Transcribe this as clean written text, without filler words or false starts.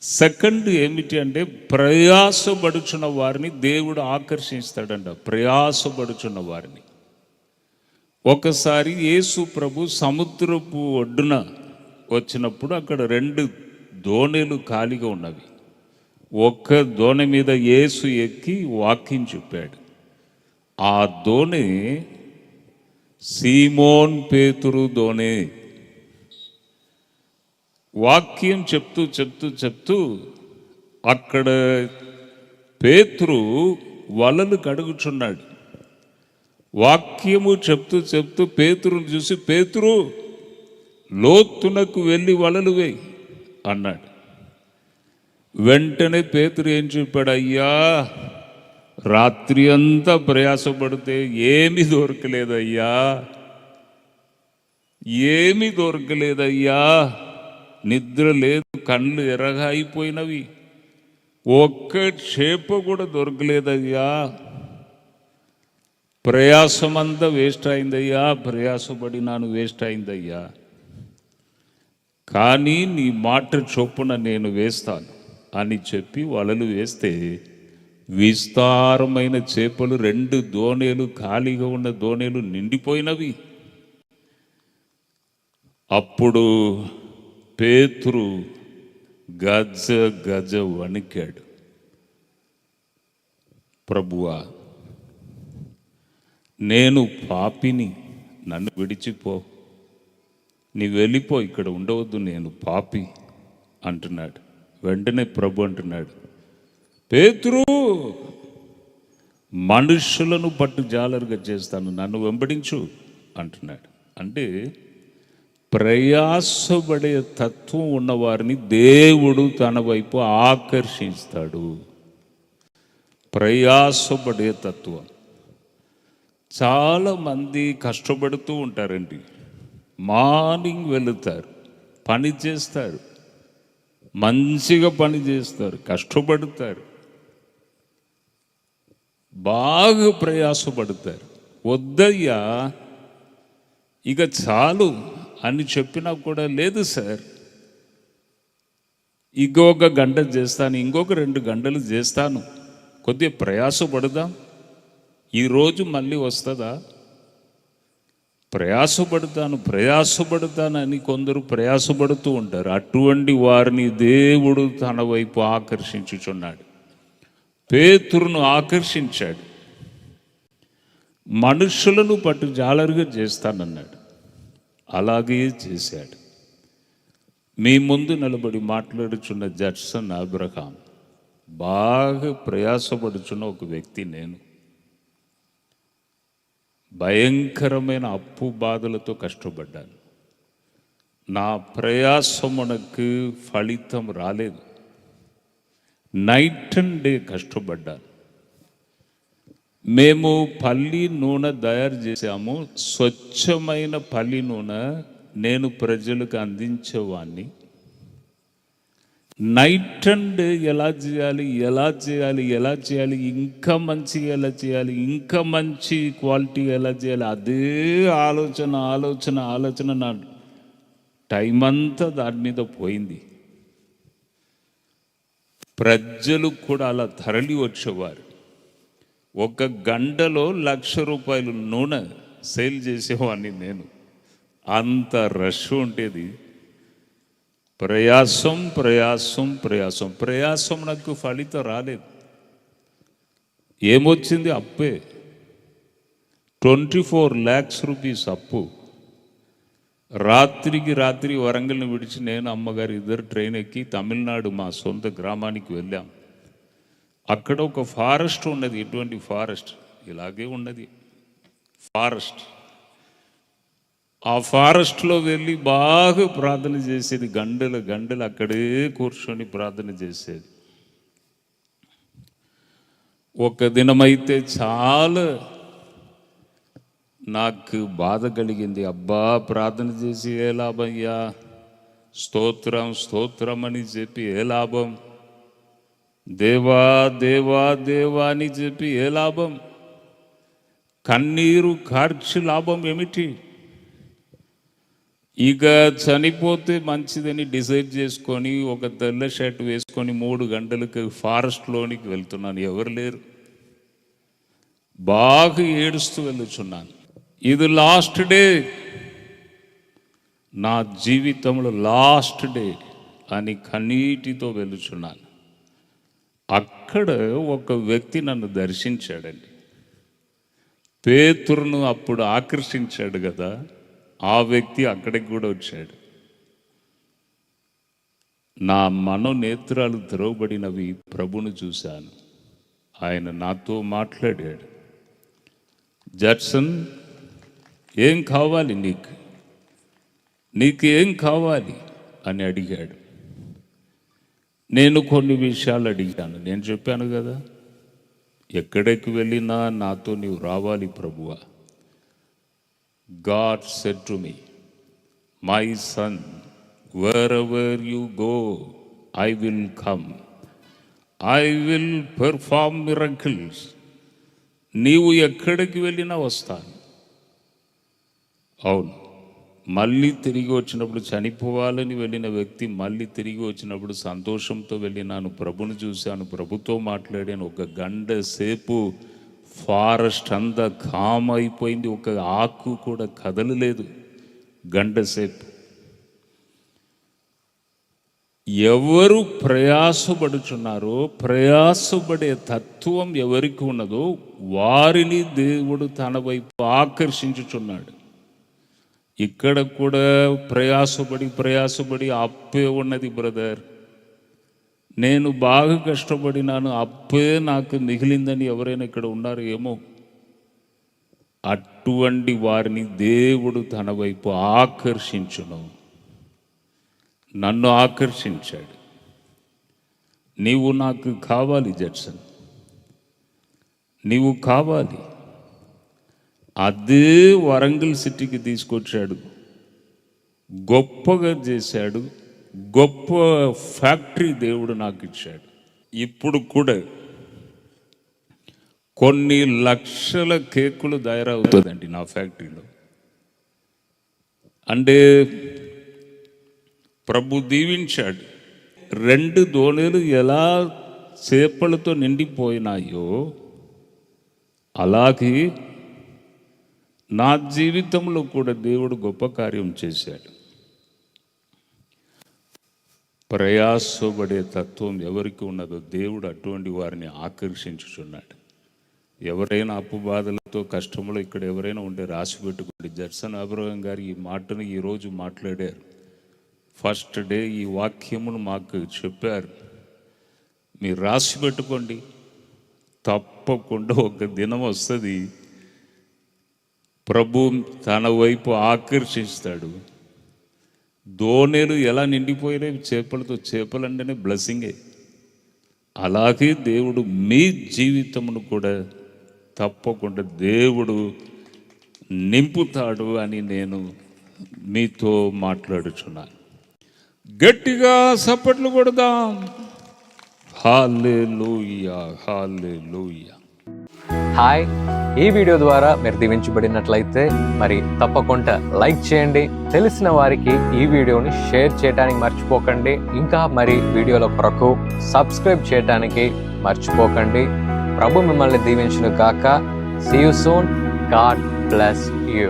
Second ఏమిటి అంటే, ప్రయాసపడుచున్న వారిని దేవుడు ఆకర్షిస్తాడంట. ప్రయాసపడుచున్న వారిని. ఒకసారి యేసు ప్రభు సముద్రపు ఒడ్డున వచ్చినప్పుడు అక్కడ 2 దోణెలు ఖాళీగా ఉన్నవి. ఒక్క దోణి మీద యేసు ఎక్కి వాక్యం చెప్పాడు. ఆ దోణి సీమోన్ పేతురు దోణి. వాక్యం చెప్తూ అక్కడ పేతురు వలలు కడుగుచున్నాడు. వాక్యము చెప్తూ పేతురుని చూసి, పేతురు లోతునకు వెళ్ళి వలలు వేయి అన్నాడు. వెంటనే పేతురు ఏం చెప్పాడు? అయ్యా, రాత్రి అంతా ప్రయాసపడితే ఏమీ దొరకలేదయ్యా, ఏమీ దొరకలేదయ్యా, నిద్ర లేదు, కళ్ళు ఎర్రగా అయిపోయినవి, ఒక్క చేప కూడా దొరకలేదయ్యా, ప్రయాసమంతా వేస్ట్ అయిందయ్యా, ప్రయాసపడినాను వేస్ట్ అయిందయ్యా, కానీ నీ మాట చొప్పున నేను వేస్తాను అని చెప్పి వలలు వేస్తే విస్తారమైన చేపలు, 2 దోణేలు, ఖాళీగా ఉన్న దోణేలు నిండిపోయినవి. అప్పుడు పేతురు గజ గజ వణికాడు. ప్రభువా, నేను పాపిని, నన్ను విడిచిపో, నీ వెళ్ళిపో, ఇక్కడ ఉండవద్దు, నేను పాపి అంటున్నాడు. వెంటనే ప్రభు అంటున్నాడు, పేతురు, మనుషులను పట్టు జాలరుగా చేస్తాను, నన్ను వెంబడించు అంటున్నాడు. అంటే ప్రయాసపడే తత్వం ఉన్నవారిని దేవుడు తన వైపు ఆకర్షిస్తాడు. ప్రయాసపడే తత్వం. చాలామంది కష్టపడుతూ ఉంటారండి. మార్నింగ్ వెళుతారు, పని చేస్తారు, మంచిగా పని చేస్తారు, కష్టపడతారు, బాగా ప్రయాసపడతారు. వద్దయ్యా, ఇక చాలు అని చెప్పినా కూడా, లేదు సార్, ఇంకొక గంట చేస్తాను, ఇంకొక 2 గంటలు చేస్తాను, కొద్దిగా ప్రయాసపడదాం, ఈరోజు మళ్ళీ వస్తుందా? ప్రయాసపడతాను అని కొందరు ప్రయాసపడుతూ ఉంటారు. అటువంటి వారిని దేవుడు తన వైపు ఆకర్షించుచున్నాడు. పేతురును ఆకర్షించాడు. మనుషులను పట్టు జాలరుగా చేస్తానన్నాడు. అలాగే చేశాడు. మీ ముందు నిలబడి మాట్లాడుచున్న జడ్సన్ అబ్రహాం బాగా ప్రయాసపడుచున్న ఒక వ్యక్తి. నేను భయంకరమైన అప్పు బాధలతో కష్టపడ్డాను. నా ప్రయాసమునకు ఫలితం రాలేదు. నైట్ అండ్ డే కష్టపడ్డాను. మేము పల్లి నూనె తయారు చేసాము. స్వచ్ఛమైన పల్లి నూనె నేను ప్రజలకు అందించేవాడిని. నైట్ అండ్ డే ఎలా చేయాలి, ఇంకా మంచి ఎలా చేయాలి, ఇంకా మంచి క్వాలిటీ ఎలా చేయాలి, అదే ఆలోచన నా టైం అంతా దాని మీద పోయింది. ప్రజలు కూడా అలా తరలి వచ్చేవారు. 1 గంటలో ₹1,00,000 నూనె సేల్ చేసేవాడిని నేను. అంత రష్ ఉండేది. ప్రయాసం నాకు ఫలితం రాలేదు. ఏమొచ్చింది? అప్పే. 24 lakhs rupees అప్పు. రాత్రి వరంగల్ని విడిచి నేను, అమ్మగారు ఇద్దరు ట్రైన్ ఎక్కి తమిళనాడు మా సొంత గ్రామానికి వెళ్ళాం. అక్కడ ఒక ఫారెస్ట్ ఉన్నది. ఎటువంటి ఫారెస్ట్? ఇలాగే ఉన్నది ఫారెస్ట్. ఆ ఫారెస్ట్లో వెళ్ళి బాగా ప్రార్థన చేసేది. గంటలు అక్కడే కూర్చొని ప్రార్థన చేసేది. ఒక దినమైతే చాలా నాకు బాధ కలిగింది. అబ్బా, ప్రార్థన చేసి ఏ లాభయ్యా, స్తోత్రం అని చెప్పి ఏ లాభం, దేవా అని చెప్పి ఏ లాభం, కన్నీరు కార్చి లాభం ఏమిటి? ఇక చనిపోతే మంచిదని డిసైడ్ చేసుకొని ఒక తెల్ల షర్ట్ వేసుకొని 3 గంటలకు ఫారెస్ట్లోనికి వెళ్తున్నాను. ఎవరు లేరు. బాగా ఏడుస్తూ వెళ్ళుచున్నాను. ఇది లాస్ట్ డే, నా జీవితంలో లాస్ట్ డే అని కన్నీటితో వెళ్ళుచున్నాను. అక్కడ ఒక వ్యక్తి నన్ను దర్శించాడండి. పేతురును అప్పుడు ఆకర్షించాడు కదా, ఆ వ్యక్తి అక్కడికి కూడా వచ్చాడు. నా మనోనేత్రాలు తెరవబడినవి, ప్రభును చూశాను. ఆయన నాతో మాట్లాడాడు. జడ్సన్, ఏం కావాలి నీకు ఏం కావాలి అని అడిగాడు. నేను కొన్ని విషయాలు అడిగాను. నేను చెప్పాను కదా, ఎక్కడికి వెళ్ళినా నాతో నీవు రావాలి ప్రభువా. God said to me, my son, wherever you go, I will come. I will perform miracles. నీవు ఎక్కడికి వెళ్ళినా వస్తాను. అవును, మళ్ళీ తిరిగి వచ్చినప్పుడు, చనిపోవాలని వెళ్ళిన వ్యక్తి మళ్ళీ తిరిగి వచ్చినప్పుడు సంతోషంతో వెళ్ళినాను. ప్రభుని చూశాను, ప్రభుతో మాట్లాడాను. 1 గంట సేపు ఫారెస్ట్ అంతా కామ్ అయిపోయింది. ఒక ఆకు కూడా కదలలేదు. 1 గంట సేపు. ఎవరు ప్రయాసపడుచున్నారో, ప్రయాసపడే తత్వం ఎవరికి ఉన్నదో వారిని దేవుడు తన వైపు ఆకర్షించుచున్నాడు. ఇక్కడ కూడా ప్రయాసపడి అప్పే ఉన్నది బ్రదర్. నేను బాగా కష్టపడినాను, అప్పే నాకు మిగిలిందని ఎవరైనా ఇక్కడ ఉన్నారు ఏమో. అటువంటి వారిని దేవుడు తన వైపు ఆకర్షించును. నన్ను ఆకర్షించాడు. నీవు నాకు కావాలి జడ్సన్, నీవు కావాలి. అదే వరంగల్ సిటీకి తీసుకొచ్చాడు, గొప్పగా చేశాడు. గొప్ప ఫ్యాక్టరీ దేవుడు నాకు ఇచ్చాడు. ఇప్పుడు కూడా కొన్ని లక్షల కేకులు తయారవుతుందండి నా ఫ్యాక్టరీలో. అంటే ప్రభు దీవించాడు. 2 దోణీలు ఎలా చేపలతో నిండిపోయినాయో అలాగే నా జీవితంలో కూడా దేవుడు గొప్ప కార్యం చేశాడు. ప్రయాసపడే తత్వం ఎవరికి ఉన్నదో దేవుడు అటువంటి వారిని ఆకర్షించుచున్నాడు. ఎవరైనా అప్పు బాధలతో కష్టంలో ఇక్కడ ఎవరైనా ఉంటే రాసి పెట్టుకోండి. జడ్సన్ అబ్రహం గారు ఈ మాటను ఈరోజు మాట్లాడారు. ఫస్ట్ డే ఈ వాక్యమును మాకు చెప్పారు. మీరు రాసి పెట్టుకోండి. తప్పకుండా ఒక దినం వస్తుంది, ప్రభు తన వైపు ఆకర్షిస్తాడు. దోణేలు ఎలా నిండిపోయినాయి చేపలతో, చేపలంటేనే బ్లెస్సింగే. అలాగే దేవుడు మీ జీవితమును కూడా తప్పకుండా దేవుడు నింపుతాడు అని నేను మీతో మాట్లాడుచున్నాను. గట్టిగా చప్పట్లు కొడదాం. హల్లెలూయా, హల్లెలూయా. హాయ్, ఈ వీడియో ద్వారా మీరు దీవించబడినట్లయితే మరి తప్పకుండా లైక్ చేయండి. తెలిసిన వారికి ఈ వీడియోని షేర్ చేయడానికి మర్చిపోకండి. ఇంకా మరి వీడియోల కొరకు సబ్స్క్రైబ్ చేయడానికి మర్చిపోకండి. ప్రభు మిమ్మల్ని దీవించును గాక. See you soon. God bless you.